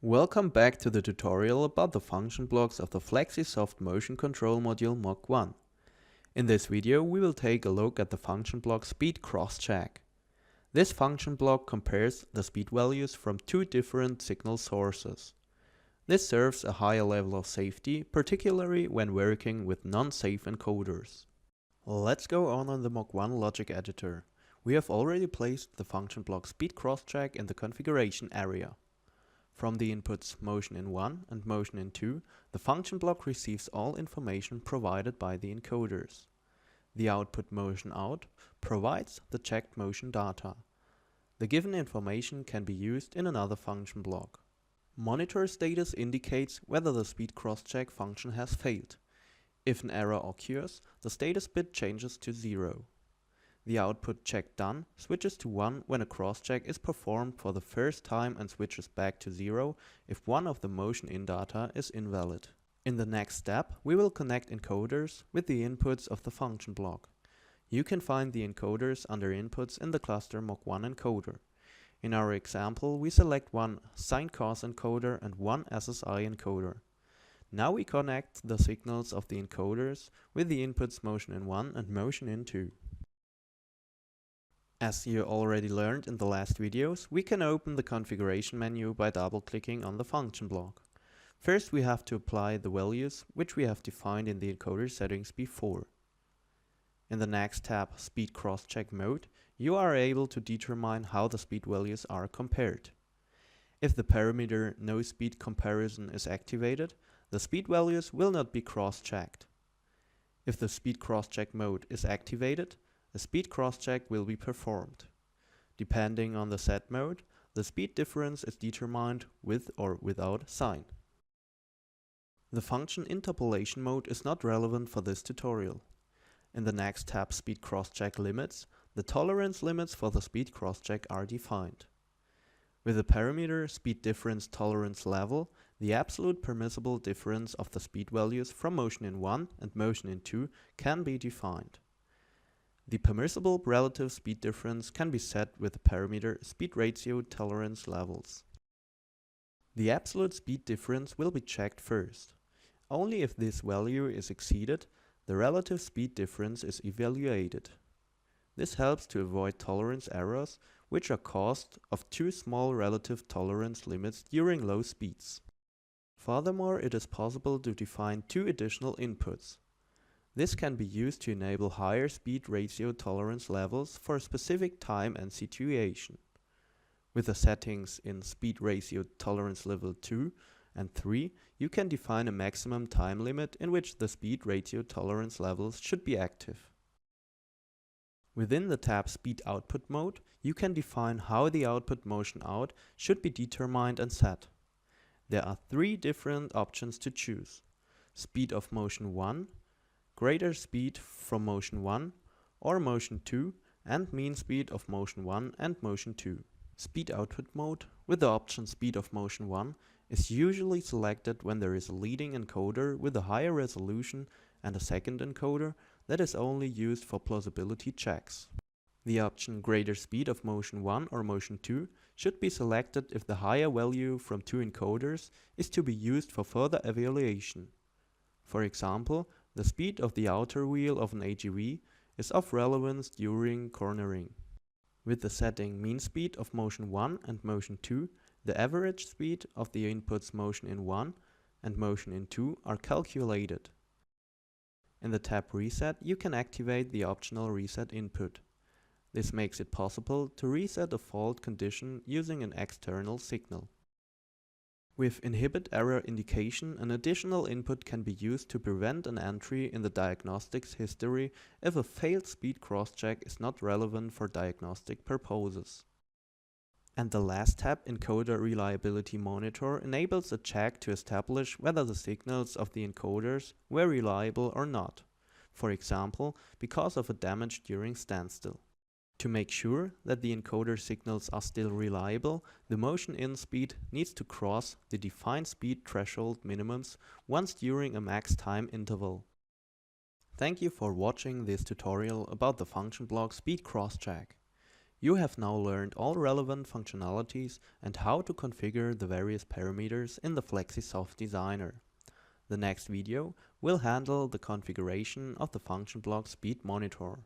Welcome back to the tutorial about the function blocks of the FlexiSoft Motion Control Module Mach1. In this video we will take a look at the function block Speed Crosscheck. This function block compares the speed values from two different signal sources. This serves a higher level of safety, particularly when working with non-safe encoders. Let's go on the Mach1 logic editor. We have already placed the function block Speed Crosscheck in the configuration area. From the inputs motion in 1 and motion in 2, the function block receives all information provided by the encoders. The output motion out provides the checked motion data. The given information can be used in another function block. Monitor status indicates whether the speed crosscheck function has failed. If an error occurs, the status bit changes to 0. The output check done switches to 1 when a crosscheck is performed for the first time and switches back to 0 if one of the motion in data is invalid. In the next step, we will connect encoders with the inputs of the function block. You can find the encoders under inputs in the cluster Mach1 encoder. In our example, we select one sine cos encoder and one SSI encoder. Now we connect the signals of the encoders with the inputs motion in 1 and motion in 2. As you already learned in the last videos, we can open the configuration menu by double-clicking on the function block. First we have to apply the values which we have defined in the encoder settings before. In the next tab, Speed Crosscheck Mode, you are able to determine how the speed values are compared. If the parameter No Speed Comparison is activated, the speed values will not be cross-checked. If the Speed Crosscheck Mode is activated, a speed crosscheck will be performed. Depending on the set mode, the speed difference is determined with or without sine. The function interpolation mode is not relevant for this tutorial. In the next tab, Speed Crosscheck Limits, the tolerance limits for the speed crosscheck are defined. With the parameter Speed Difference Tolerance Level, the absolute permissible difference of the speed values from motion in 1 and motion in 2 can be defined. The permissible relative speed difference can be set with the parameter Speed Ratio Tolerance Levels. The absolute speed difference will be checked first. Only if this value is exceeded, the relative speed difference is evaluated. This helps to avoid tolerance errors, which are caused of too small relative tolerance limits during low speeds. Furthermore, it is possible to define two additional inputs. This can be used to enable higher speed ratio tolerance levels for a specific time and situation. With the settings in Speed Ratio Tolerance Level 2 and 3, you can define a maximum time limit in which the speed ratio tolerance levels should be active. Within the tab Speed Output Mode, you can define how the output motion out should be determined and set. There are three different options to choose: speed of motion 1, greater speed from motion 1 or motion 2, and mean speed of motion 1 and motion 2. Speed output mode with the option speed of motion 1 is usually selected when there is a leading encoder with a higher resolution and a second encoder that is only used for plausibility checks. The option greater speed of motion 1 or motion 2 should be selected if the higher value from two encoders is to be used for further evaluation. For example, the speed of the outer wheel of an AGV is of relevance during cornering. With the setting mean speed of motion 1 and motion 2, the average speed of the inputs motion in 1 and motion in 2 are calculated. In the tab Reset, you can activate the optional reset input. This makes it possible to reset a fault condition using an external signal. With Inhibit Error Indication, an additional input can be used to prevent an entry in the diagnostics history if a failed speed crosscheck is not relevant for diagnostic purposes. And the last tab, Encoder Reliability Monitor, enables a check to establish whether the signals of the encoders were reliable or not, for example, because of a damage during standstill. To make sure that the encoder signals are still reliable, the motion in speed needs to cross the defined speed threshold minimums once during a max time interval. Thank you for watching this tutorial about the function block Speed Crosscheck. You have now learned all relevant functionalities and how to configure the various parameters in the FlexiSoft Designer. The next video will handle the configuration of the function block speed monitor.